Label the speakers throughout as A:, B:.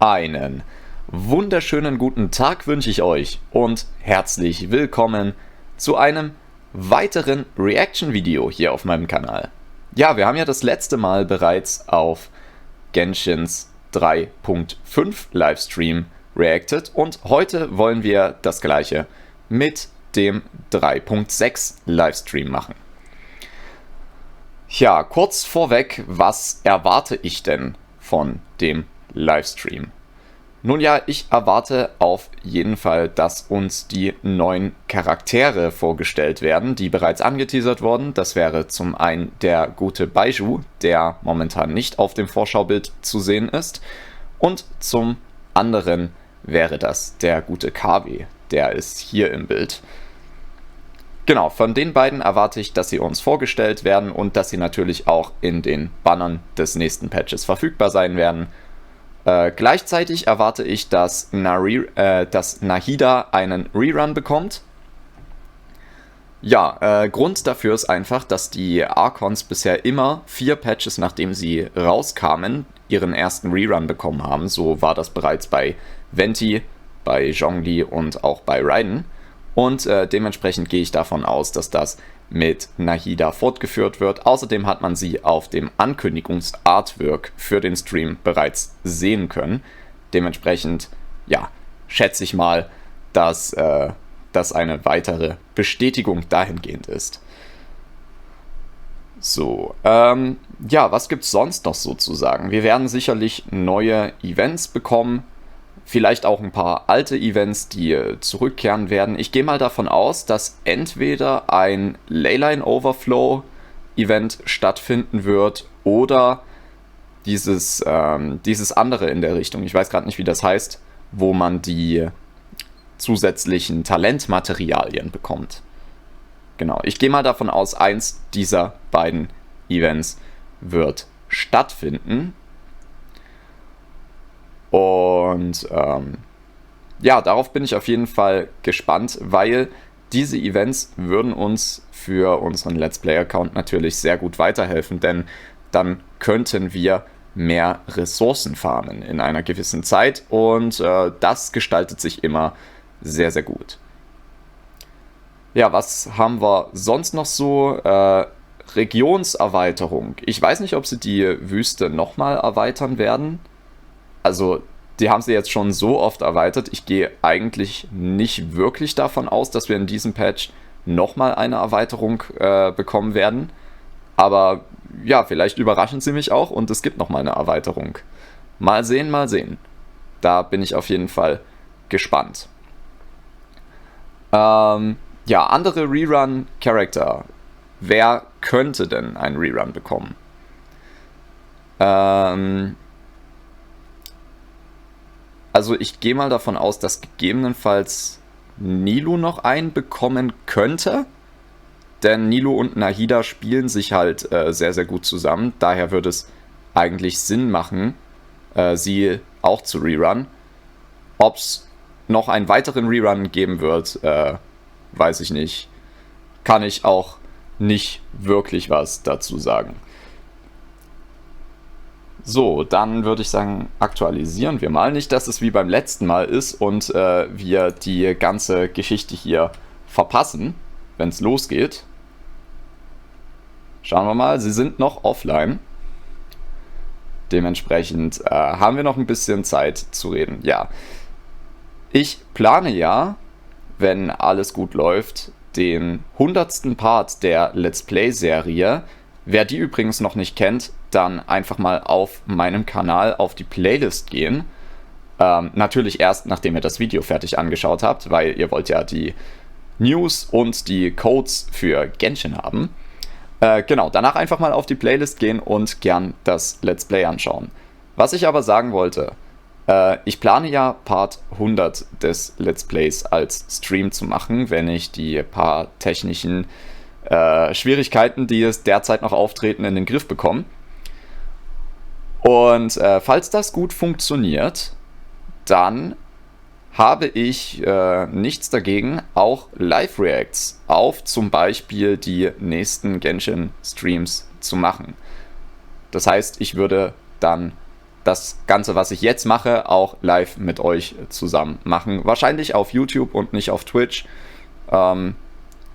A: Einen wunderschönen guten Tag wünsche ich euch und herzlich willkommen zu einem weiteren Reaction-Video hier auf meinem Kanal. Ja, wir haben ja das letzte Mal bereits auf Genshins 3.5 Livestream reacted und heute wollen wir das gleiche mit dem 3.6 Livestream machen. Ja, kurz vorweg, was erwarte ich denn von dem Livestream? Nun ja, ich erwarte auf jeden Fall, dass uns die neuen Charaktere vorgestellt werden, die bereits angeteasert wurden. Das wäre zum einen der gute Baiju, der momentan nicht auf dem Vorschaubild zu sehen ist. Und zum anderen wäre das der gute KW, der ist hier im Bild. Genau, von den beiden erwarte ich, dass sie uns vorgestellt werden und dass sie natürlich auch in den Bannern des nächsten Patches verfügbar sein werden. Gleichzeitig erwarte ich, dass Nahida einen Rerun bekommt. Ja, Grund dafür ist einfach, dass die Archons bisher immer 4 Patches, nachdem sie rauskamen, ihren ersten Rerun bekommen haben. So war das bereits bei Venti, bei Zhongli und auch bei Raiden. Und dementsprechend gehe ich davon aus, dass das mit Nahida fortgeführt wird. Außerdem hat man sie auf dem Ankündigungsartwork für den Stream bereits sehen können. Dementsprechend, ja, schätze ich mal, dass das eine weitere Bestätigung dahingehend ist. So, ja, was gibt es sonst noch sozusagen? Wir werden sicherlich neue Events bekommen. Vielleicht auch ein paar alte Events, die zurückkehren werden. Ich gehe mal davon aus, dass entweder ein Leyline Overflow Event stattfinden wird oder dieses andere in der Richtung. Ich weiß gerade nicht, wie das heißt, wo man die zusätzlichen Talentmaterialien bekommt. Genau, ich gehe mal davon aus, eins dieser beiden Events wird stattfinden. Und ja, darauf bin ich auf jeden Fall gespannt, weil diese Events würden uns für unseren Let's Play-Account natürlich sehr gut weiterhelfen, denn dann könnten wir mehr Ressourcen farmen in einer gewissen Zeit und das gestaltet sich immer sehr, sehr gut. Ja, was haben wir sonst noch so? Regionserweiterung. Ich weiß nicht, ob sie die Wüste nochmal erweitern werden. Also, die haben sie jetzt schon so oft erweitert. Ich gehe eigentlich nicht wirklich davon aus, dass wir in diesem Patch nochmal eine Erweiterung bekommen werden. Aber ja, vielleicht überraschen sie mich auch und es gibt nochmal eine Erweiterung. Mal sehen, mal sehen. Da bin ich auf jeden Fall gespannt. Ja, andere Rerun-Charakter. Wer könnte denn einen Rerun bekommen? Also ich gehe mal davon aus, dass gegebenenfalls Nilou noch einen bekommen könnte. Denn Nilou und Nahida spielen sich halt sehr, sehr gut zusammen. Daher würde es eigentlich Sinn machen, sie auch zu rerun. Ob es noch einen weiteren Rerun geben wird, weiß ich nicht. Kann ich auch nicht wirklich was dazu sagen. So, dann würde ich sagen, aktualisieren wir mal. Nicht, dass es wie beim letzten Mal ist und wir die ganze Geschichte hier verpassen, wenn es losgeht. Schauen wir mal, sie sind noch offline. Dementsprechend haben wir noch ein bisschen Zeit zu reden. Ja, ich plane ja, wenn alles gut läuft, den 100. Part der Let's Play-Serie. Wer die übrigens noch nicht kennt, dann einfach mal auf meinem Kanal auf die Playlist gehen. Natürlich erst, nachdem ihr das Video fertig angeschaut habt, weil ihr wollt ja die News und die Codes für Genshin haben. Genau, danach einfach mal auf die Playlist gehen und gern das Let's Play anschauen. Was ich aber sagen wollte, ich plane ja Part 100 des Let's Plays als Stream zu machen, wenn ich die paar technischen Schwierigkeiten, die es derzeit noch auftreten, in den Griff bekomme. Und falls das gut funktioniert, dann habe ich nichts dagegen, auch Live-Reacts auf zum Beispiel die nächsten Genshin-Streams zu machen. Das heißt, ich würde dann das Ganze, was ich jetzt mache, auch live mit euch zusammen machen. Wahrscheinlich auf YouTube und nicht auf Twitch. Aber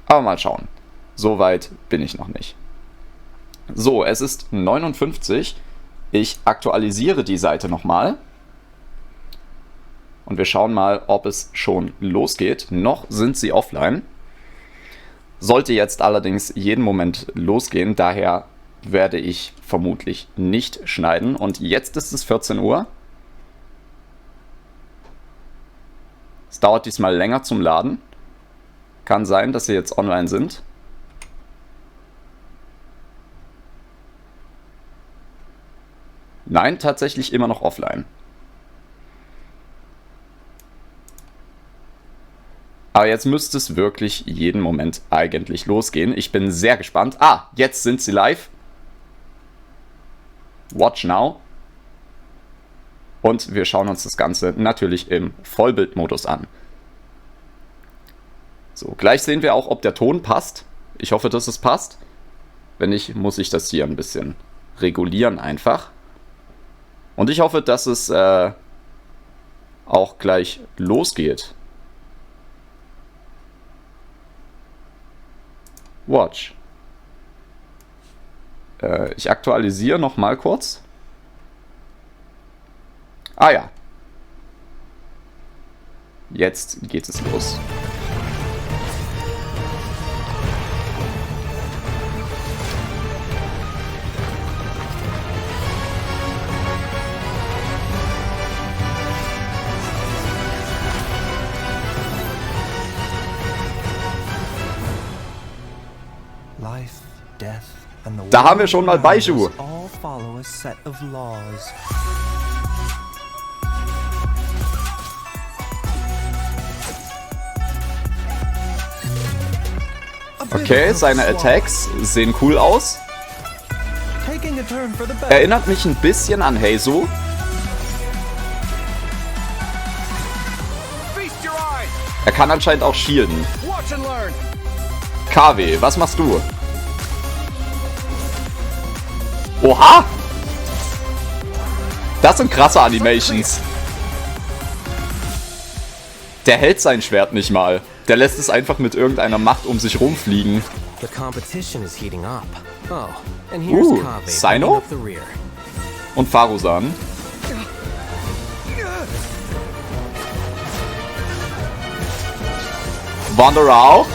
A: mal schauen. Soweit bin ich noch nicht. So, es ist 59. Ich aktualisiere die Seite nochmal. Und wir schauen mal, ob es schon losgeht. Noch sind sie offline. Sollte jetzt allerdings jeden Moment losgehen. Daher werde ich vermutlich nicht schneiden. Und jetzt ist es 14 Uhr. Es dauert diesmal länger zum Laden. Kann sein, dass sie jetzt online sind. Nein, tatsächlich immer noch offline. Aber jetzt müsste es wirklich jeden Moment eigentlich losgehen. Ich bin sehr gespannt. Ah, jetzt sind sie live. Watch now. Und wir schauen uns das Ganze natürlich im Vollbildmodus an. So, gleich sehen wir auch, ob der Ton passt. Ich hoffe, dass es passt. Wenn nicht, muss ich das hier ein bisschen regulieren einfach. Und ich hoffe, dass es auch gleich losgeht. Watch. Ich aktualisiere noch mal kurz. Ah ja. Jetzt geht es los. Da haben wir schon mal Baiju. Okay, seine Attacks sehen cool aus. Erinnert mich ein bisschen an Heizo. Er kann anscheinend auch shielden. KW, was machst du? Oha! Das sind krasse Animations. Der hält sein Schwert nicht mal. Der lässt es einfach mit irgendeiner Macht um sich rumfliegen. Sino? Und Farusan. Wanderer auch?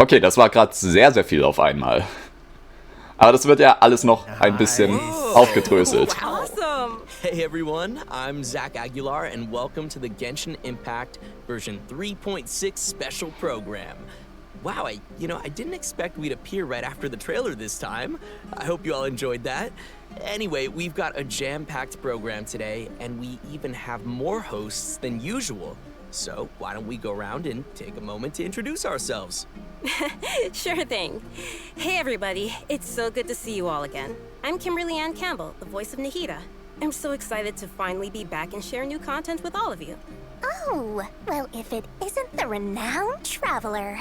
A: Okay, das war gerade sehr, sehr viel auf einmal. Aber das wird ja alles noch ein bisschen aufgedröselt.
B: Awesome! Hey everyone, I'm Zach Aguilar and welcome to the Genshin Impact version 3.6 special program. Wow, I didn't expect we'd appear right after the trailer this time. I hope you all enjoyed that. Anyway, we've got a jam-packed program today, and we even have more hosts than usual. So, why don't we go around and take a moment to introduce ourselves?
C: Sure thing. Hey everybody, it's so good to see you all again. I'm Kimberly Ann Campbell, the voice of Nahida. I'm so excited to finally be back and share new content with all of you.
D: Oh, well, if it isn't the renowned traveler.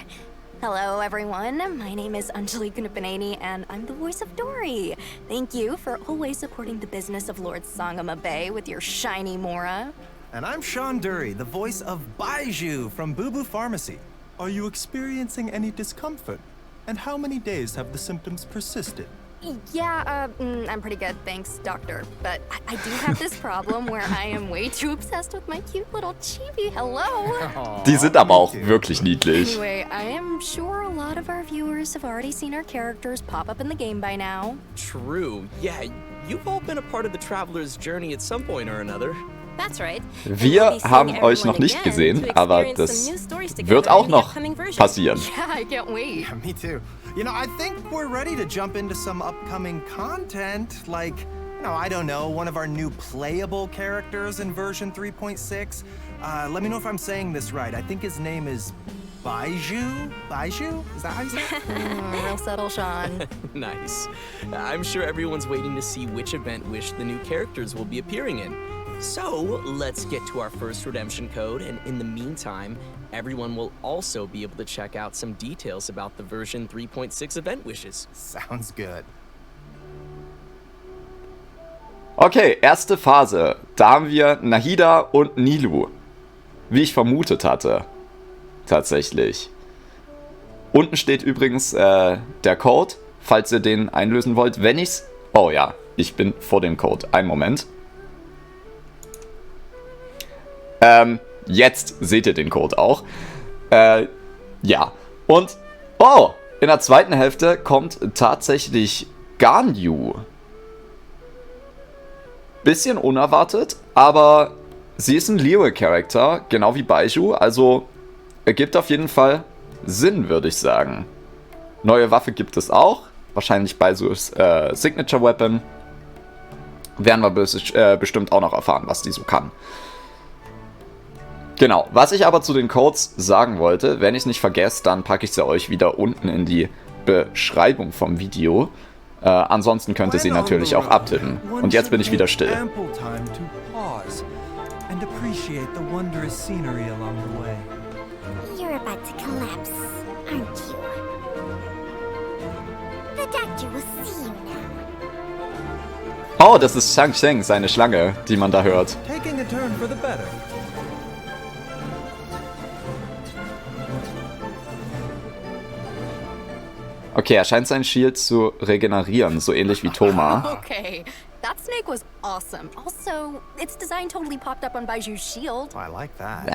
D: Hello everyone, my name is Anjali Gunapaneni and I'm the voice of Dory. Thank you for always supporting the business of Lord Sangama Bay with your shiny Mora.
E: And I'm Sean Dury, the voice of Baiju from Boo Boo Pharmacy. Are you experiencing any discomfort? And how many days have the symptoms persisted?
D: Yeah, I'm pretty good, thanks, doctor. But I do have this problem where I am way too obsessed with my cute little chibi. Hello!
A: Die sind aber auch wirklich niedlich.
D: Anyway, I am sure a lot of our viewers have already seen our characters pop up in the game by now.
B: True. Yeah, you've all been a part of the traveler's journey at some point or another.
C: That's right.
A: Wir haben euch noch nicht gesehen, aber das wird auch noch passieren.
D: Yeah, I can't wait.
E: Yeah, me too. You know, I think we're ready to jump into some upcoming content, like, I don't know, one of our new playable characters in version 3.6. Let me know if I'm saying this right. I think his name is Baiju? Baiju? Is that how you say it?
D: Real subtle, Sean.
B: Nice. I'm sure everyone's waiting to see which event wish the new characters will be appearing in. So, let's get to our first redemption code, and in the meantime, everyone will also be able to check out some details about the version 3.6 event wishes.
E: Sounds good.
A: Okay, erste Phase. Da haben wir Nahida und Nilou. Wie ich vermutet hatte. Tatsächlich. Unten steht übrigens der Code, falls ihr den einlösen wollt. Wenn ich's... Oh ja, ich bin vor dem Code. Einen Moment. Jetzt seht ihr den Code auch. Ja. Und... Oh! In der zweiten Hälfte kommt tatsächlich Ganyu. Bisschen unerwartet, aber sie ist ein Liyue-Charakter, genau wie Baizhu, also ergibt auf jeden Fall Sinn, würde ich sagen. Neue Waffe gibt es auch, wahrscheinlich Baizhus Signature Weapon. Werden wir bestimmt auch noch erfahren, was die so kann. Genau, was ich aber zu den Codes sagen wollte, wenn ich es nicht vergesse, dann packe ich sie euch wieder unten in die Beschreibung vom Video. Ansonsten könnt ihr sie natürlich auch abtippen. Und jetzt bin ich wieder still.
F: You're about to collapse, aren't you? The doctor will see you now.
A: Oh, das ist Shang Sheng, seine Schlange, die man da hört.
E: Taking a turn for the better.
A: Okay, er scheint sein Shield zu regenerieren, so ähnlich wie Thoma.
D: Okay, that snake was awesome. Also, its design totally popped up on Baiju's shield.
E: I like that.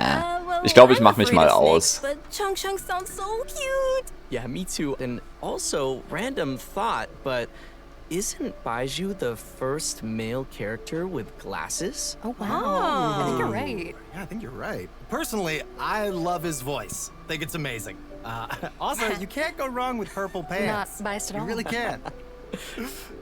C: Well,
A: Ich glaube, ich
C: I'm
A: mach mich mal
C: afraid of
A: aus.
C: snakes, but Chung Chung sounds so cute.
B: Yeah, me too. And also, random thought, but isn't Baizhu the first male character with glasses?
D: Oh, wow. I think you're right.
E: Yeah, I think you're right. Personally, I love his voice. Think it's amazing. Also, you can't go wrong with purple pants.
D: Not biased at all.
E: You really can't.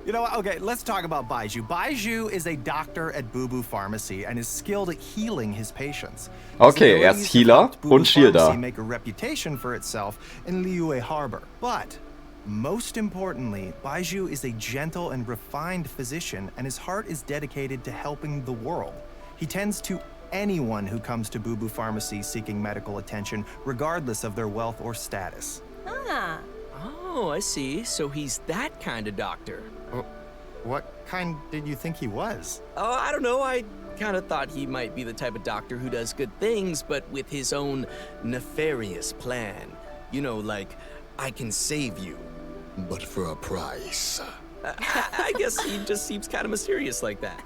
E: You know what? Okay, let's talk about Baizhu. Baizhu is a doctor at Bubu Pharmacy and is skilled at healing his patients.
A: Okay, er ist Healer und Shielder.
E: Make a reputation for itself in Liyue Harbor. But most importantly, Baizhu is a gentle and refined physician, and his heart is dedicated to helping the world. He tends to anyone who comes to Bubu Pharmacy seeking medical attention, regardless of their wealth or status.
C: Ah,
B: Oh, I see. So he's that kind of doctor.
E: What kind did you think he was?
B: Oh, I don't know. I kind of thought he might be the type of doctor who does good things, but with his own nefarious plan. You know, like, I can save you.
G: But for a price.
B: I guess he just seems kind of mysterious like that.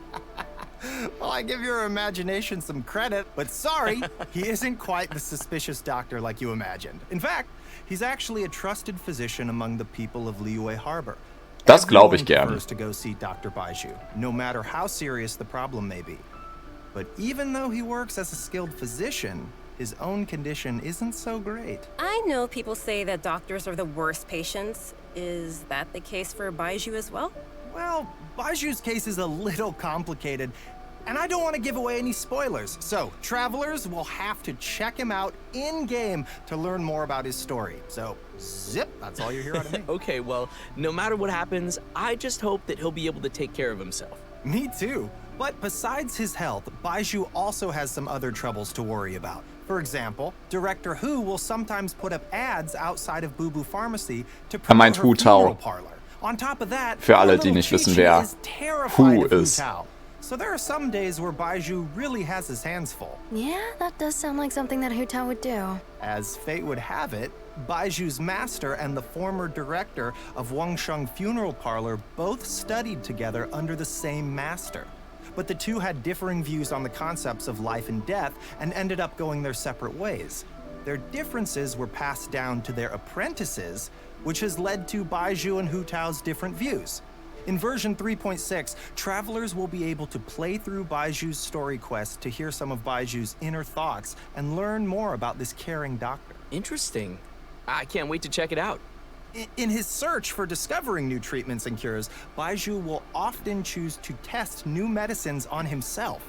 E: Well, I give your imagination some credit, but sorry, he isn't quite the suspicious doctor like you imagined. In fact, he's actually a trusted physician among the people of Liyue Harbor.
A: Das glaube ich
E: Everyone
A: gern.
E: prefers to go see Dr. Baizhu, no matter how serious the problem may be. But even though he works as a skilled physician, his own condition isn't so great.
C: I know people say that doctors are the worst patients. Is that the case for Baizhu as well?
E: Well, Baiju's case is a little complicated, and I don't want to give away any spoilers. So, travelers will have to check him out in-game to learn more about his story. So, zip, that's all you hear out of me.
B: Okay, well, no matter what happens, I just hope that he'll be able to take care of himself.
E: Me too. But besides his health, Baizhu also has some other troubles to worry about. For example, Director Hu will sometimes put up ads outside of Bubu Pharmacy to promote her
A: Hu Tao.
E: funeral parlor. On top of that,
A: Für alle,
E: poor
A: die
E: little
A: nicht wissen,
E: Chi-Chi
A: wer
E: is terrified
A: Hu
E: of Hu
A: ist.
E: Tao. So there are some days where Baizhu really has his hands full.
D: Yeah, that does sound like something that Hu Tao would do.
E: As fate would have it, Baiju's master and the former director of Wangsheng Funeral Parlor both studied together under the same master. But the two had differing views on the concepts of life and death and ended up going their separate ways. Their differences were passed down to their apprentices, which has led to Baizhu and Hu Tao's different views. In version 3.6, travelers will be able to play through Baiju's story quest to hear some of Baiju's inner thoughts and learn more about this caring doctor.
B: Interesting. I can't wait to check it out.
E: In his search for discovering new treatments and cures, Baizhu will often choose to test new medicines on himself.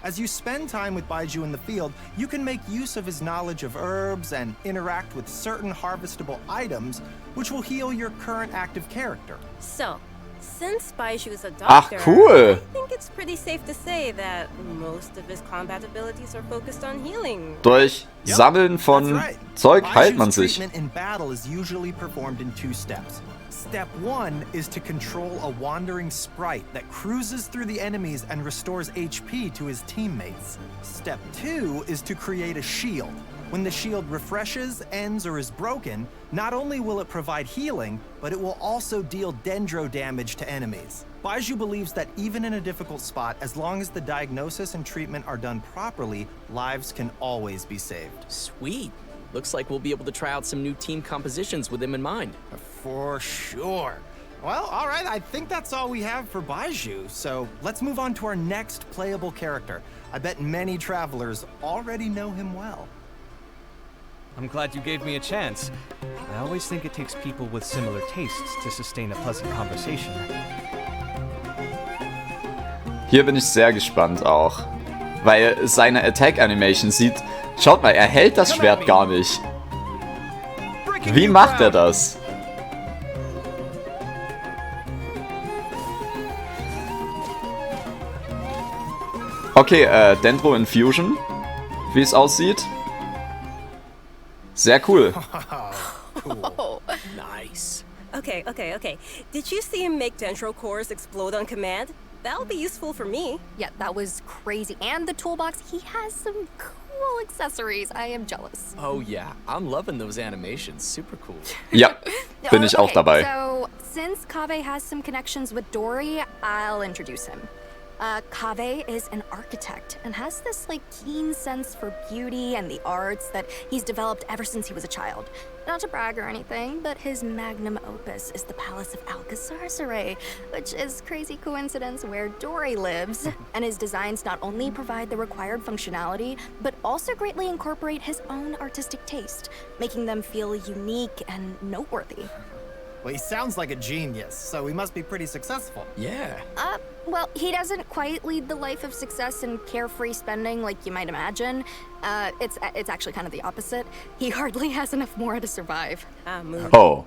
E: As you spend time with Baizhu in the field, you can make use of his knowledge of herbs and interact with certain harvestable items, which will heal your current active character.
C: So, since Baizhu is a
A: Ach,
C: doctor,
A: cool.
C: I think it's pretty safe to say that most of his combat abilities are focused on healing.
A: Durch Sammeln von
E: That's right.
A: Zeug heilt man
E: Baiju's
A: sich.
E: treatment in battle is usually performed in two steps. Step 1 is to control a wandering sprite that cruises through the enemies and restores HP to his teammates. Step 2 is to create a shield. When the shield refreshes, ends, or is broken, not only will it provide healing, but it will also deal dendro damage to enemies. Baiju believes that even in a difficult spot, as long as the diagnosis and treatment are done properly, lives can always be saved.
B: Sweet. Looks like we'll be able to try out some new team compositions with him in mind.
E: For sure. Well, all right, I think that's all we have for Baiju, so let's move on to our next playable character. I bet many travelers already know him well.
H: I'm glad you gave me a chance. I always think it takes people with similar tastes to sustain a pleasant conversation.
A: Hier bin ich sehr gespannt auch. Weil seine Attack-Animation sieht... Schaut mal, er hält das Schwert gar nicht. Wie macht er das? Okay, Dendro Infusion, wie es aussieht. Sehr cool.
B: Cool. Nice.
C: Okay. Did you see him make dendro cores explode on command? That'll be useful for me.
D: Yeah, that was crazy. And the toolbox, he has some cool accessories. I am jealous.
B: Oh yeah, I'm loving those animations. Super cool.
A: Ja, bin ich auch dabei.
D: So, since Kaveh has some connections with Dory, I'll introduce him. Kaveh is an architect and has this keen sense for beauty and the arts that he's developed ever since he was a child. Not to brag or anything, but his magnum opus is the Palace of Alcazarsaray, which is crazy coincidence where Dory lives. And his designs not only provide the required functionality, but also greatly incorporate his own artistic taste, making them feel unique and noteworthy.
E: Well, he sounds like a genius, so he must be pretty successful.
B: Yeah.
D: Well, he doesn't quite lead the life of success and carefree spending like you might imagine. It's actually kind of the opposite. He hardly has enough more to survive.
A: Oh.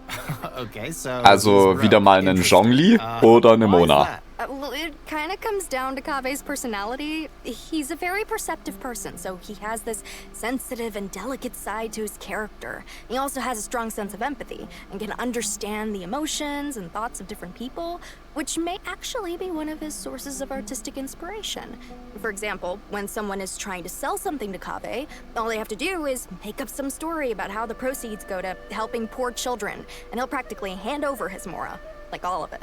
E: Okay, so
A: Also wieder mal einen Zhongli oder eine Mona.
D: Well, it kind of comes down to Kaveh's personality. He's a very perceptive person, so he has this sensitive and delicate side to his character. He also has a strong sense of empathy and can understand the emotions and thoughts of different people, which may actually be one of his sources of artistic inspiration. For example, when someone is trying to sell something to Kaveh, all they have to do is make up some story about how the proceeds go to helping poor children, and he'll practically hand over his Mora. Like all of it.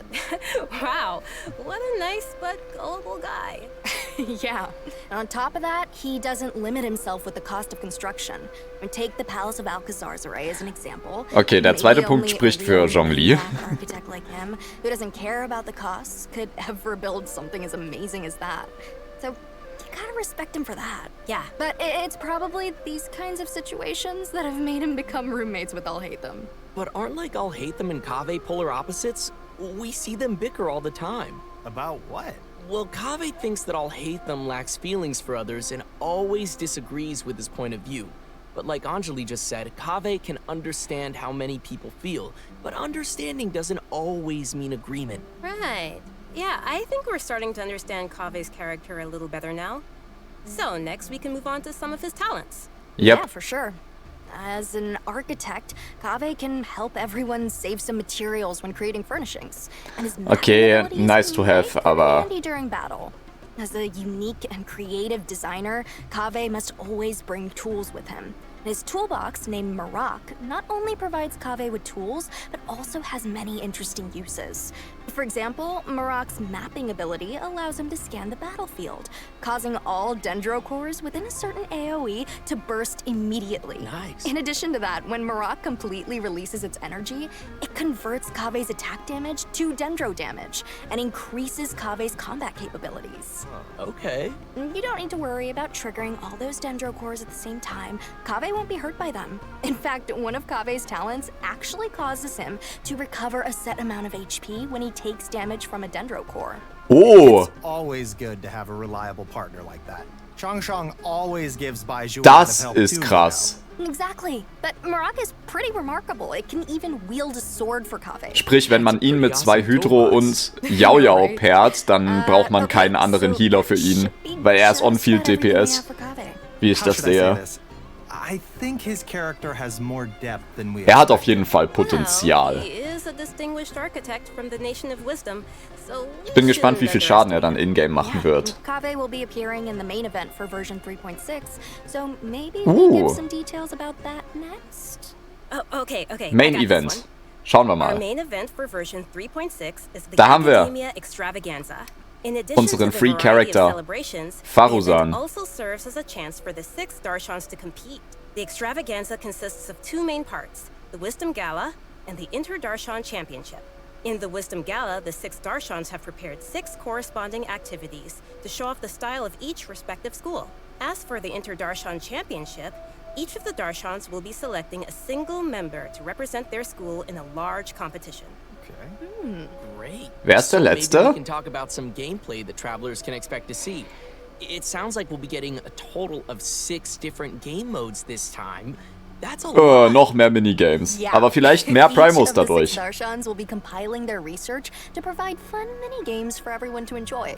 C: Wow, what a nice but gullible guy.
D: Yeah. And on top of that, he doesn't limit himself with the cost of construction. And take the Palace of Alcazarsaray as an example.
A: Okay, der zweite Punkt spricht für Zhongli.
D: Architect like him, who doesn't care about the costs, could ever build something as amazing as that. So you gotta respect him for that.
C: Yeah.
D: But it's probably these kinds of situations that have made him become roommates with Alhaitham.
B: But aren't Alhaitham and Kaveh polar opposites? We see them bicker all the time.
E: About what?
B: Well, Kaveh thinks that Alhaitham lacks feelings for others and always disagrees with his point of view. But like Anjali just said, Kaveh can understand how many people feel, but understanding doesn't always mean agreement.
C: Right. Yeah, I think we're starting to understand Kaveh's character a little better now. So next we can move on to some of his talents.
A: Yep.
D: Yeah, for sure. As an architect, Kaveh can help everyone save some materials when creating furnishings. And his
A: Okay,
D: abilities
A: nice to have,
D: may come
A: aber...
D: handy during battle. As a unique and creative designer, Kaveh must always bring tools with him. His toolbox, named Marak, not only provides Kaveh with tools, but also has many interesting uses. For example, Marak's mapping ability allows him to scan the battlefield, causing all dendro cores within a certain AoE to burst immediately.
B: Nice.
D: In addition to that, when Marak completely releases its energy, it converts Kaveh's attack damage to dendro damage, and increases Kaveh's combat capabilities.
B: Okay.
D: You don't need to worry about triggering all those dendro cores at the same time. Kaveh won't be hurt by them. In fact, one of Kaveh's talents actually causes him to recover a set amount of HP when he takes damage from a dendro core.
A: Oh,
E: It's always good to have a reliable partner like that. Changshang always gives Baiju a lot of
A: das
E: help
A: ist
E: too,
A: krass.
D: Exactly. But Marak is pretty remarkable. It can even wield a sword for Kaveh.
A: Sprich, wenn man ihn mit 2 Hydro und Yao Yao pairt, dann braucht man keinen anderen Healer für ihn, weil er ist on-field DPS, wie ich
E: How
A: das
E: should I say
A: sehe.
E: this? I think his character has more depth than we
A: Er hat auf
E: expected.
A: jeden Fall Potenzial.
C: Well, he is is a distinguished architect from the Nation of Wisdom, so
A: Ich bin gespannt, wie viel Schaden er dann in-game machen wird.
D: Kaveh will be appearing in the main event for version 3.6, so maybe we'll give some details about that next.
C: Oh, okay.
A: Main Event. Schauen wir
C: Our
A: mal.
C: main event for version 3.6 is the
A: Da haben wir
C: Academia Extravaganza. In addition
A: unseren
C: to the
A: Free
C: variety of
A: Character,
C: celebrations, the
A: Faruzan.
C: event also serves as a chance for the 6 Darshans to compete. The Extravaganza consists of 2 main parts, the Wisdom Gala and the Inter-Darshan Championship. In the Wisdom Gala, the 6 Darshans have prepared 6 corresponding activities to show off the style of each respective school. As for the Inter-Darshan Championship, each of the Darshans will be selecting a single member to represent their school in a large competition.
B: Great.
A: Wer ist der
B: So
A: Letzte?
B: maybe we can talk about some gameplay that travelers can expect to see. It sounds like we'll be getting a total of 6 different game modes this time. That's a lot.
A: Noch mehr Minigames.
D: Yeah.
A: Aber vielleicht mehr
D: Each
A: Primos
D: of the 6
A: dadurch.
D: Darshans will be compiling their research to provide fun mini-games for everyone to enjoy.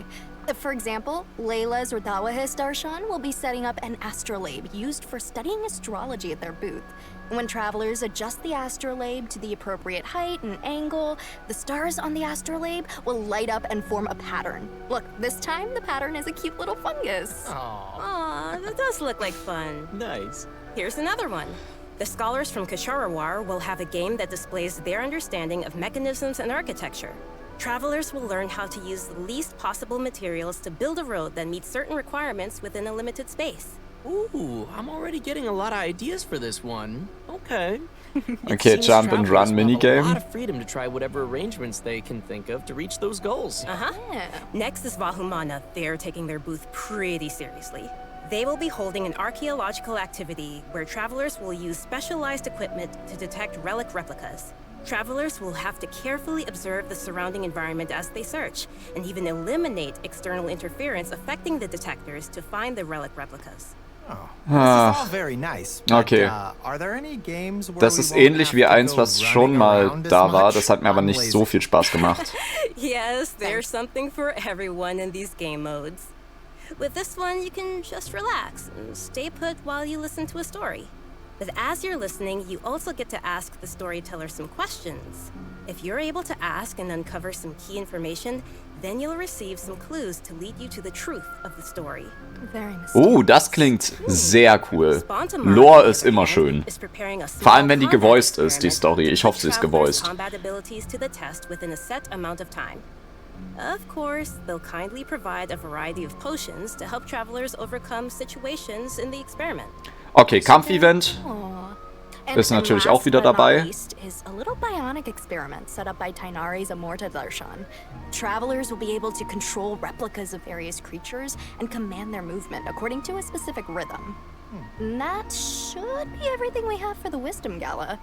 D: For example, Layla's Radawahis Darshan will be setting up an astrolabe used for studying astrology at their booth. When travelers adjust the astrolabe to the appropriate height and angle, the stars on the astrolabe will light up and form a pattern. Look, this time the pattern is a cute little fungus.
C: Aw, that does look like fun.
B: Nice.
C: Here's another one. The scholars from Kasharawar will have a game that displays their understanding of mechanisms and architecture. Travelers will learn how to use the least possible materials to build a road that meets certain requirements within a limited space.
B: Ooh, I'm already getting a lot of ideas for this one. Okay. It
A: Okay,
B: seems
A: Jump and
B: travelers
A: Run
B: will have
A: Minigame.
B: A lot of freedom to try whatever arrangements they can think of to reach those goals.
C: Next is Vahumana. They're taking their booth pretty seriously. They will be holding an archaeological activity where travelers will use specialized equipment to detect relic replicas. Travelers will have to carefully observe the surrounding environment as they search, and even eliminate external interference affecting the detectors to find the relic replicas.
E: This is all very nice. But,
A: Okay.
E: Are there any games where
A: Das
E: we
A: ist
E: won't
A: ähnlich
E: have
A: wie
E: to
A: eins,
E: go
A: was schon
E: running
A: mal
E: around as
A: da war.
E: much?
A: Das hat mir aber
E: I'm
A: nicht so
E: lazy.
A: viel Spaß gemacht.
C: Yes, there's something for everyone in these game modes. With this one, you can just relax and stay put while you listen to a story. But as you're listening, you also get to ask the storyteller some questions. If you're able to ask and uncover some key information, then you'll receive some clues to lead you to the truth of the story.
D: Very mysterious.
A: Oh, das klingt sehr cool.
C: Spontamon,
A: Lore
C: on the
A: ist
C: other
A: immer
C: hand,
A: schön.
C: is preparing a
A: Vor allem,
C: small
A: wenn die
C: combat
A: gevoiced ist, die
C: experiment
A: Story. Ich
C: to
A: hoffe, sie ist
C: put travelers'
A: gevoiced.
C: combat abilities to the test within a set amount of time. Of course, they'll kindly provide a variety of potions to help travelers overcome situations in the experiment.
A: Okay, Kampfevent.
D: And
A: Ist natürlich
D: last
A: auch wieder
D: but not
A: dabei.
D: least is a little bionic experiment set up by Tainari's Amorta Darshan. Travelers will be able to control replicas of various creatures and command their movement according to a specific rhythm. And that should be everything we have for the Wisdom Gala.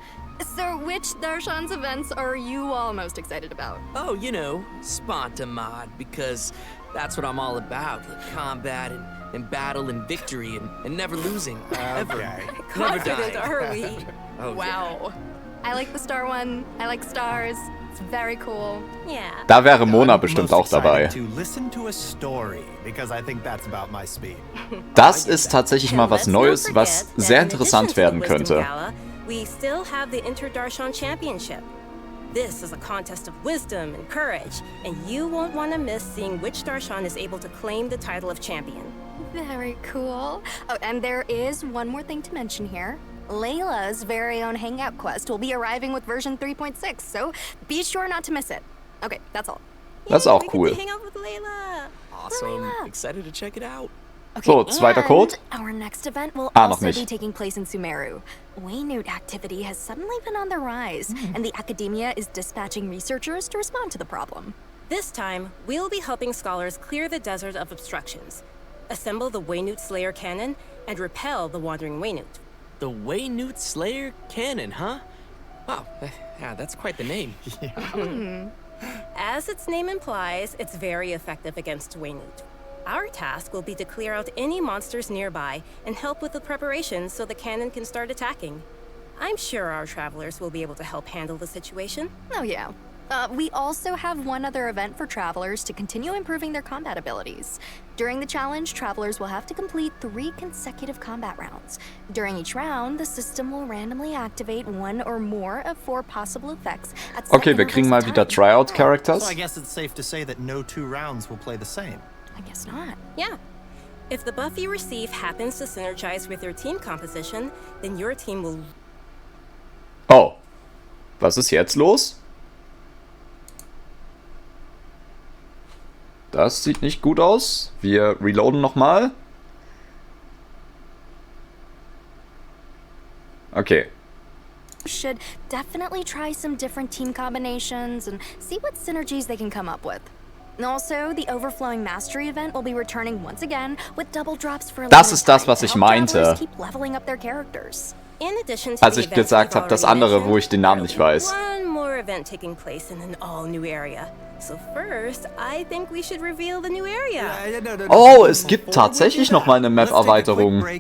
D: So which Darshan's events are you all most excited about?
B: Oh, you know, Spontamod, because that's what I'm all about. Combat and battle and victory and never losing. Ever. Never
C: Confident
B: dying.
C: are we?
B: Oh,
D: Wow. I like the star one. I like stars. It's very cool.
C: Yeah.
A: Da wäre Mona
E: I'm
A: bestimmt
E: most
A: auch dabei.
E: excited to listen to a story, because I think that's about my speed.
A: Das ist tatsächlich mal
C: And
A: was
C: let's not
A: Neues,
C: forget
A: was
C: that
A: sehr
C: in
A: interessant
C: addition to
A: werden
C: the Wisdom
A: könnte.
C: Gala, we still have the Inter-Darshan Championship. This is a contest of wisdom and courage, and you won't want to miss seeing which Darshan is able to claim the title of champion.
D: Very cool. Oh, and there is one more thing to mention here. Layla's very own Hangout quest will be arriving with version 3.6, so be sure not to miss it. Okay, that's all.
A: Das ist
C: Yay,
A: auch
C: we
A: cool.
C: get to hang out with Layla.
B: Awesome.
D: Layla.
B: Excited to check it out.
D: Okay,
A: So, zweiter
D: and
A: Code?
D: Our next event will
A: Noch
D: also
A: nicht.
D: be taking place in Sumeru. Waynute activity has suddenly been on the rise, and the academia is dispatching researchers to respond to the problem.
C: This time, we'll be helping scholars clear the desert of obstructions, assemble the Waynute Slayer cannon, and repel the wandering Waynute.
B: The Waynute Slayer Cannon, huh? Wow, yeah, that's quite the name.
C: As its name implies, it's very effective against Waynute. Our task will be to clear out any monsters nearby and help with the preparations so the cannon can start attacking. I'm sure our travelers will be able to help handle the situation.
D: Oh yeah. We also have one other event for travelers to continue improving their combat abilities. During the challenge, travelers will have to complete 3 consecutive combat rounds. During each round, the system will randomly activate 1 or more of 4 possible effects at set
A: Okay, wir kriegen mal
D: intervals of
A: wieder
D: time.
A: Tryout
E: So
A: Characters.
E: I guess it's safe to say that no 2 rounds will play the same.
D: I guess not.
C: Yeah. If the buff you receive happens to synergize with your team composition, then your team will.
A: Oh. Was ist jetzt los? Das sieht nicht gut aus. Wir reloaden nochmal. Okay.
D: Should definitely try some different team combinations and see what synergies they can come up with. Also, the Overflowing Mastery event will be returning once again with double drops for a
A: Das
D: limited
A: ist das,
D: time
A: was
D: to
A: ich
D: help
A: meinte.
D: travelers keep leveling up their characters.
C: In addition to
A: Als
C: the
A: ich
C: events
A: gesagt
C: we've
A: habe, das
C: already
A: andere, wo ich den Namen
C: mentioned,
A: nicht weiß.
C: one more event taking place in an all-new area. So first, I think we should reveal the new area.
A: Oh, es gibt tatsächlich noch mal eine Map-Erweiterung.
C: Ah,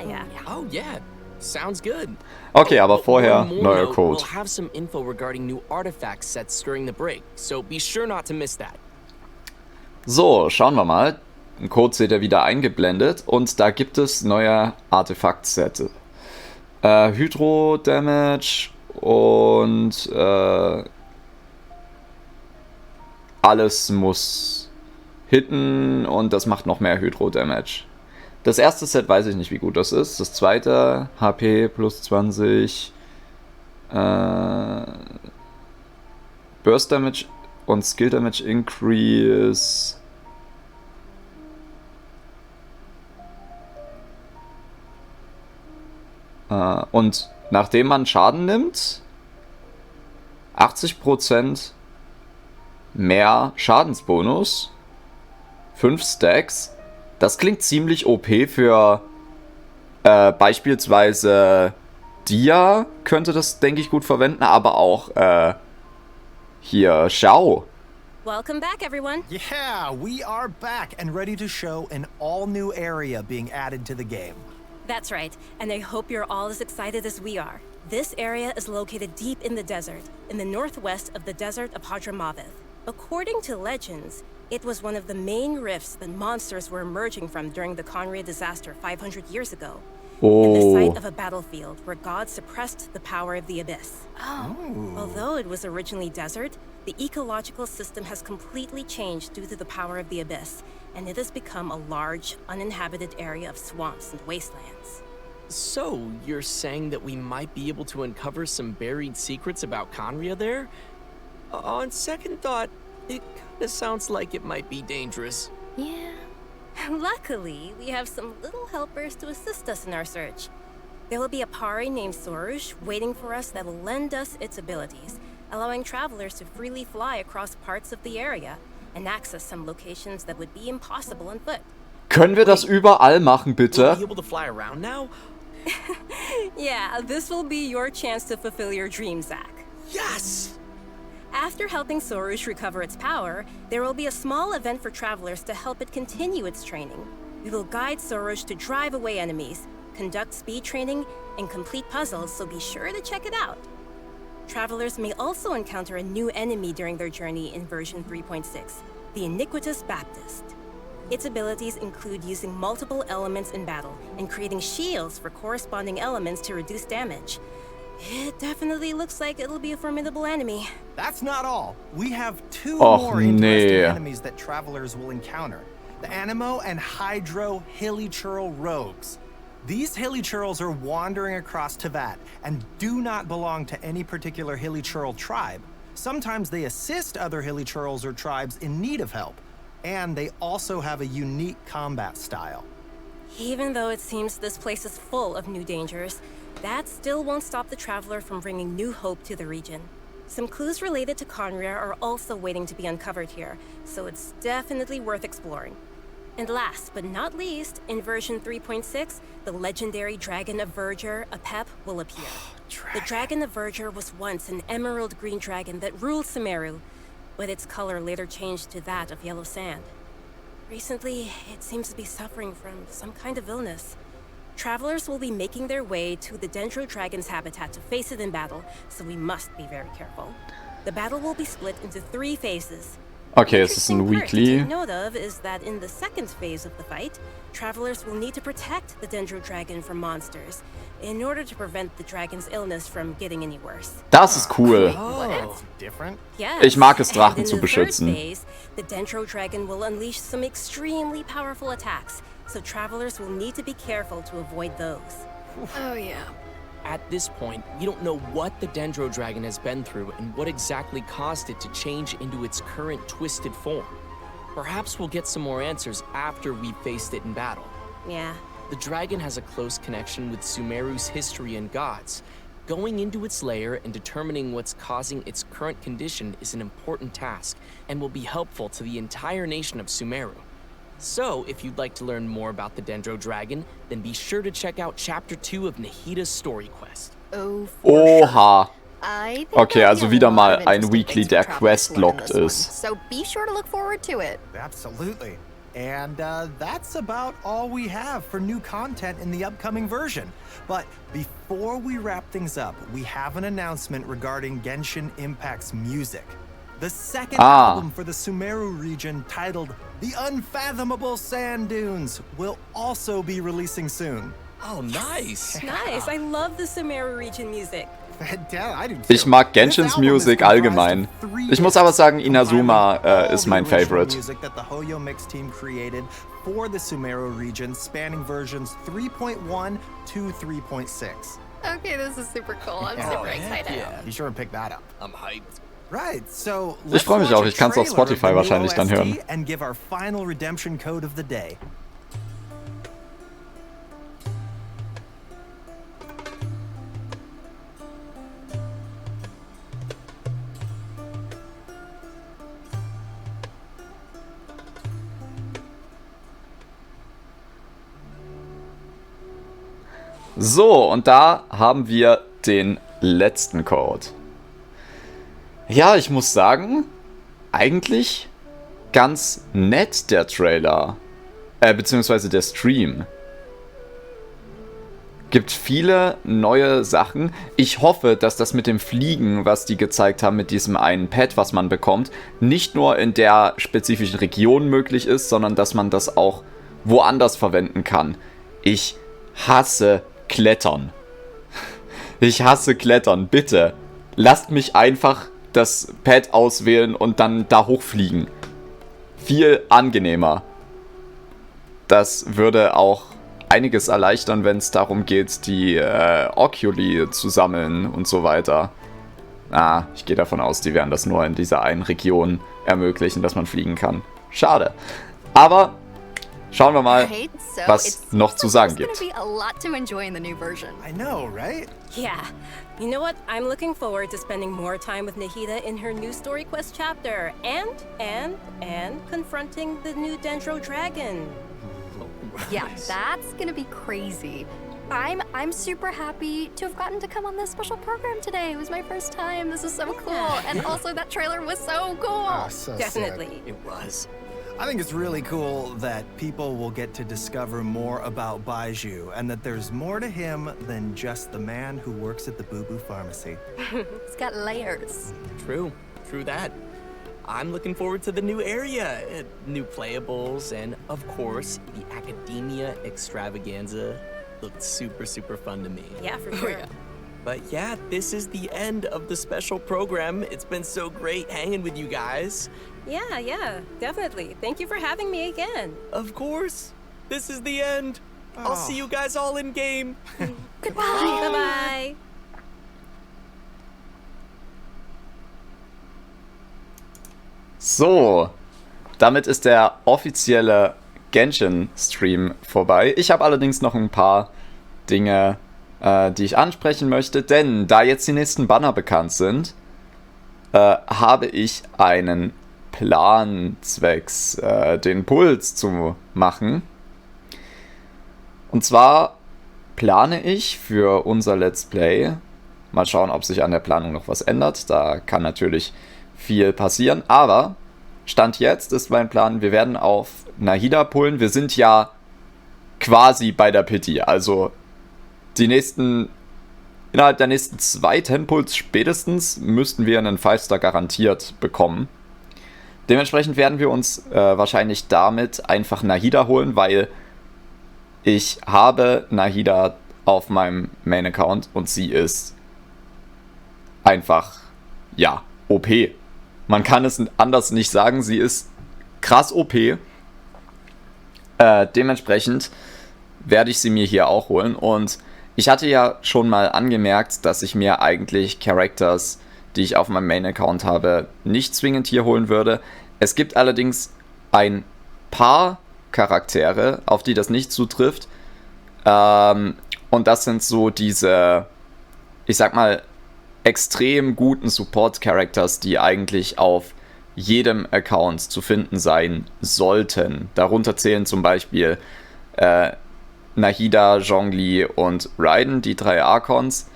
C: yeah.
B: Oh, yeah. Sounds good.
A: Okay, aber vorher
B: One more
A: neuer
B: note,
A: Code.
B: We'll have some info regarding new artifact sets during the break, so be sure not to miss that.
A: So, schauen wir mal. Den Code seht ihr wieder eingeblendet und da gibt es neue Artefakt-Sets. Hydro-Damage und alles muss hitten und das macht noch mehr Hydro-Damage. Das erste Set weiß ich nicht, wie gut das ist. Das zweite, HP plus 20, Burst Damage und Skill Damage Increase. Und nachdem man Schaden nimmt, 80% mehr Schadensbonus, 5 Stacks. Das klingt ziemlich OP für beispielsweise Dia könnte das, denke ich, gut verwenden, aber auch hier Xiao.
C: Welcome back, everyone.
E: Yeah, we are back and ready to show an all-new area being added to the game.
C: That's right, and I hope you're all as excited as we are. This area is located deep in the desert, in the northwest of the desert of Hadramaveth. According to legends, it was one of the main rifts that monsters were emerging from during the Conria disaster 500 years ago. And the site of a battlefield where God suppressed the power of the abyss. Although it was originally desert, the ecological system has completely changed due to the power of the abyss, and it has become a large, uninhabited area of swamps and wastelands.
B: So, you're saying that we might be able to uncover some buried secrets about Conria there? On second thought, it kinda sounds like it might be dangerous.
C: Yeah. Luckily, we have some little helpers to assist us in our search. There will be a pari named Sorush waiting for us that will lend us its abilities, allowing travelers to freely fly across parts of the area and access some locations that would be impossible on foot.
A: Können wir das überall machen,
B: Will we
A: bitte?
B: be able to fly around now?
C: Yeah, this will be your chance to fulfill your dream, Zach.
B: Yes!
C: After helping Sorush recover its power, there will be a small event for travelers to help it continue its training. We will guide Sorush to drive away enemies, conduct speed training, and complete puzzles, so be sure to check it out. Travelers may also encounter a new enemy during their journey in version 3.6, the Iniquitous Baptist. Its abilities include using multiple elements in battle and creating shields for corresponding elements to reduce damage. It definitely looks like it'll be a formidable enemy.
E: That's not all. We have 2
A: Och,
E: more interesting
A: nee.
E: enemies that travelers will encounter. The Animo and Hydro Hilly-Churl rogues. These Hilly-Churls are wandering across Teyvat and do not belong to any particular Hilly-Churl tribe. Sometimes they assist other Hilly-Churls or tribes in need of help, and they also have a unique combat style.
C: Even though it seems this place is full of new dangers, that still won't stop the traveler from bringing new hope to the region. Some clues related to Conria are also waiting to be uncovered here, so it's definitely worth exploring. And last but not least, in version 3.6, the legendary Dragon of Verdure, Apep, will appear. The Dragon of Verdure was once an emerald green dragon that ruled Sumeru, but its color later changed to that of yellow sand. Recently, it seems to be suffering from some kind of illness. Travelers will be making their way to the Dendro Dragon's habitat to face it in battle, so we must be very careful. The battle will be split into 3 phases.
A: Okay, es ist ein
C: Interesting part to
A: Weekly.
C: take note of is that in the second phase of the fight, travelers will need to protect the Dendro Dragon from monsters in order to prevent the dragon's illness from getting any worse.
A: Das ist cool.
E: That's different.
C: Yes.
A: Ich mag es, Drachen
C: And
A: zu
C: in the
A: beschützen.
C: third phase, the Dendro Dragon will unleash some extremely powerful attacks, so travelers will need to be careful to avoid those.
D: Oh, yeah.
B: At this point, we don't know what the Dendro Dragon has been through and what exactly caused it to change into its current twisted form. Perhaps we'll get some more answers after we've faced it in battle.
C: Yeah.
B: The dragon has a close connection with Sumeru's history and gods. Going into its lair and determining what's causing its current condition is an important task and will be helpful to the entire nation of Sumeru. So, if you'd like to learn more about the Dendro Dragon, then be sure to check out Chapter 2 of Nahida's story quest.
D: Oh, for sure.
A: Oha.
D: I think
A: Okay,
D: there'll
A: also
D: be a
A: wieder
D: lot
A: mal
D: of
A: ein
D: interesting
A: Weekly,
D: things for
A: der
D: travelers to learn in
A: quest-locked
D: this one,
A: ist.
D: So be sure to look forward to it.
E: Absolutely. And that's about all we have for new content in the upcoming version. But before we wrap things up, we have an announcement regarding Genshin Impact's music. The second album for the Sumeru region, titled The Unfathomable Sand Dunes, will also be releasing soon.
B: Oh, nice!
C: Nice. I love the Sumeru region music.
A: Ich mag Genshins Music allgemein. Ich muss aber sagen, Inazuma ist mein Favorite.
E: Music that the Hoyo Mix team created for the Sumeru region, spanning versions 3.1 to 3.6.
D: Okay, this is super cool. I'm super excited.
E: Be sure and pick that up.
B: I'm hyped.
E: Right, so
A: Ich freu mich
E: let's
A: auch,
E: watch
A: ich kann's
E: a
A: auf
E: trailer of
A: Spotify
E: the new
A: wahrscheinlich dann
E: OST
A: hören.
E: And give our final redemption code of the day.
A: So, und da haben wir den letzten Code. Ja, ich muss sagen, eigentlich ganz nett der Trailer. Beziehungsweise der Stream. Gibt viele neue Sachen. Ich hoffe, dass das mit dem Fliegen, was die gezeigt haben, mit diesem einen Pad, was man bekommt, nicht nur in der spezifischen Region möglich ist, sondern dass man das auch woanders verwenden kann. Ich hasse Klettern. Ich hasse Klettern. Bitte, lasst mich einfach das Pad auswählen und dann da hochfliegen. Viel angenehmer. Das würde auch einiges erleichtern, wenn es darum geht, die Oculi zu sammeln und so weiter. Ich gehe davon aus, die werden das nur in dieser einen Region ermöglichen, dass man fliegen kann. Schade. Aber schauen wir mal, was noch zu sagen gibt.
D: It's gonna be a lot to enjoy in the new version.
E: I know, right?
C: Yeah. You know what? I'm looking forward to spending more time with Nahida in her new story quest chapter and confronting the new Dendro Dragon.
D: Yeah, that's gonna be crazy. I'm super happy to have gotten to come on this special program today. It was my first time. This is so cool. And also that trailer was so cool.
C: Definitely.
B: It was.
E: I think it's really cool that people will get to discover more about Baiju and that there's more to him than just the man who works at the Boo Boo Pharmacy.
D: It's got layers.
B: True that. I'm looking forward to the new area, new playables, and of course, the Academia Extravaganza looked super, super fun to me.
C: Yeah, for sure.
B: But yeah, this is the end of the special program. It's been so great hanging with you guys.
C: Yeah, definitely. Thank you for having me again.
B: Of course, this is the end. I'll see you guys all in game.
C: Goodbye. Bye-bye.
A: So, damit ist der offizielle Genshin-Stream vorbei. Ich habe allerdings noch ein paar Dinge, die ich ansprechen möchte, denn da jetzt die nächsten Banner bekannt sind, habe ich einen Plan zwecks den Puls zu machen. Und zwar plane ich für unser Let's Play, mal schauen, ob sich an der Planung noch was ändert, da kann natürlich viel passieren, aber Stand jetzt ist mein Plan, wir werden auf Nahida pullen. Wir sind ja quasi bei der Pity. Also innerhalb der nächsten 2 Temples spätestens müssten wir einen 5-Star garantiert bekommen. Dementsprechend werden wir uns wahrscheinlich damit einfach Nahida holen, weil ich habe Nahida auf meinem Main-Account und sie ist einfach, ja, OP. Man kann es anders nicht sagen, sie ist krass OP. Dementsprechend werde ich sie mir hier auch holen. Und ich hatte ja schon mal angemerkt, dass ich mir eigentlich Characters, die ich auf meinem Main-Account habe, nicht zwingend hier holen würde. Es gibt allerdings ein paar Charaktere, auf die das nicht zutrifft. Und das sind so diese, ich sag mal, extrem guten Support-Characters, die eigentlich auf jedem Account zu finden sein sollten. Darunter zählen zum Beispiel Nahida, Zhongli und Raiden, die 3 Archons.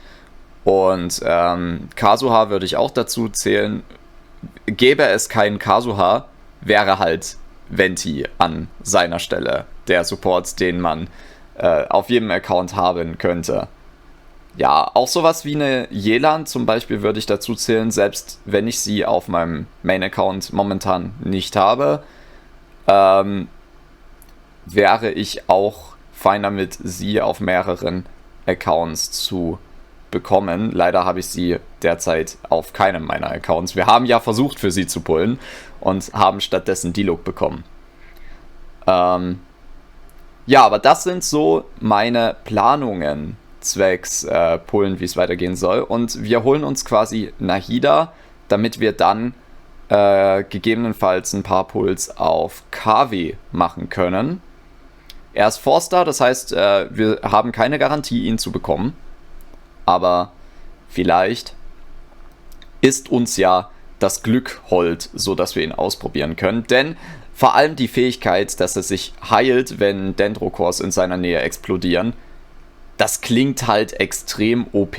A: Und Kazuha würde ich auch dazu zählen. Gäbe es keinen Kazuha, wäre halt Venti an seiner Stelle der Support, den man auf jedem Account haben könnte. Ja, auch sowas wie eine Yelan zum Beispiel würde ich dazu zählen, selbst wenn ich sie auf meinem Main-Account momentan nicht habe, wäre ich auch fein damit, sie auf mehreren Accounts zu bekommen. Leider habe ich sie derzeit auf keinem meiner Accounts. Wir haben ja versucht, für sie zu pullen und haben stattdessen D-Look bekommen. Ja, aber das sind so meine Planungen zwecks Pullen, wie es weitergehen soll. Und wir holen uns quasi Nahida, damit wir dann gegebenenfalls ein paar Pulls auf KW machen können. Er ist 4-Star, das heißt, wir haben keine Garantie, ihn zu bekommen. Aber vielleicht ist uns ja das Glück hold, sodass wir ihn ausprobieren können. Denn vor allem die Fähigkeit, dass er sich heilt, wenn Dendrocores in seiner Nähe explodieren, das klingt halt extrem OP.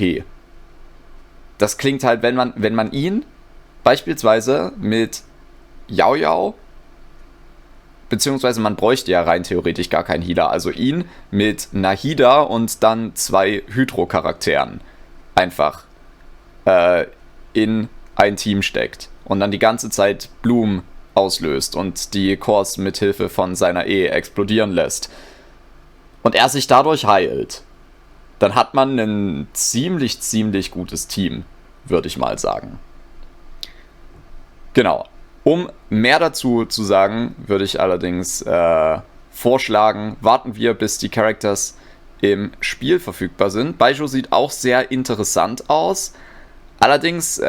A: Das klingt halt, wenn man ihn beispielsweise mit Yao Yao, beziehungsweise man bräuchte ja rein theoretisch gar keinen Healer, also ihn mit Nahida und dann 2 Hydro-Charakteren einfach in ein Team steckt und dann die ganze Zeit Bloom auslöst und die Cores mit Hilfe von seiner E explodieren lässt und er sich dadurch heilt, dann hat man ein ziemlich gutes Team, würde ich mal sagen. Genau. Um mehr dazu zu sagen, würde ich allerdings vorschlagen, warten wir, bis die Characters im Spiel verfügbar sind. Baizhu sieht auch sehr interessant aus. Allerdings,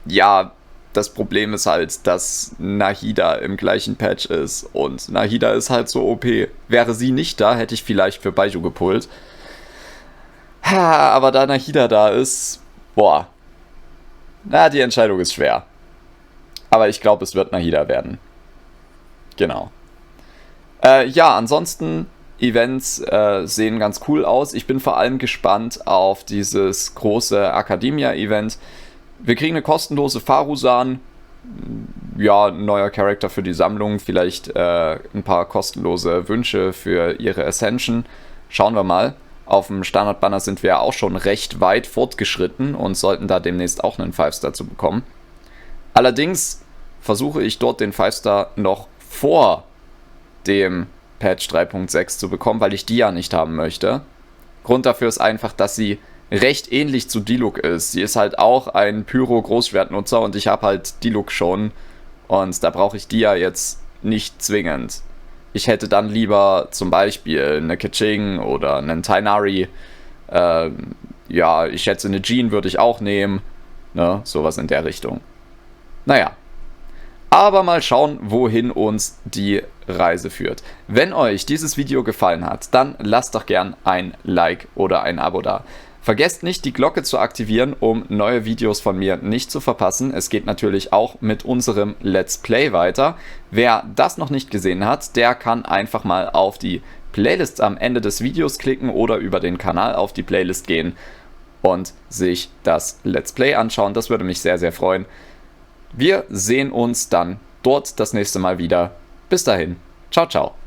A: ja, das Problem ist halt, dass Nahida im gleichen Patch ist. Und Nahida ist halt so OP. Wäre sie nicht da, hätte ich vielleicht für Baizhu gepullt. Aber da Nahida da ist, boah. Na, die Entscheidung ist schwer. Aber ich glaube, es wird Nahida werden. Genau. Ja, ansonsten, Events sehen ganz cool aus. Ich bin vor allem gespannt auf dieses große Academia-Event. Wir kriegen eine kostenlose Farusan. Ja, ein neuer Charakter für die Sammlung. Vielleicht ein paar kostenlose Wünsche für ihre Ascension. Schauen wir mal. Auf dem Standard-Banner sind wir auch schon recht weit fortgeschritten und sollten da demnächst auch einen 5-Star zu bekommen. Allerdings versuche ich dort den 5-Star noch vor dem Patch 3.6 zu bekommen, weil ich die ja nicht haben möchte. Grund dafür ist einfach, dass sie recht ähnlich zu D-Look ist. Sie ist halt auch ein Pyro-Großschwertnutzer und ich habe halt D-Look schon. Und da brauche ich die ja jetzt nicht zwingend. Ich hätte dann lieber zum Beispiel eine Keqing oder einen Tainari. Ja, ich schätze, eine Jean würde ich auch nehmen. Ne, sowas in der Richtung. Naja. Aber mal schauen, wohin uns die Reise führt. Wenn euch dieses Video gefallen hat, dann lasst doch gern ein Like oder ein Abo da. Vergesst nicht, die Glocke zu aktivieren, um neue Videos von mir nicht zu verpassen. Es geht natürlich auch mit unserem Let's Play weiter. Wer das noch nicht gesehen hat, der kann einfach mal auf die Playlist am Ende des Videos klicken oder über den Kanal auf die Playlist gehen und sich das Let's Play anschauen. Das würde mich sehr, sehr freuen. Wir sehen uns dann dort das nächste Mal wieder. Bis dahin. Ciao, ciao.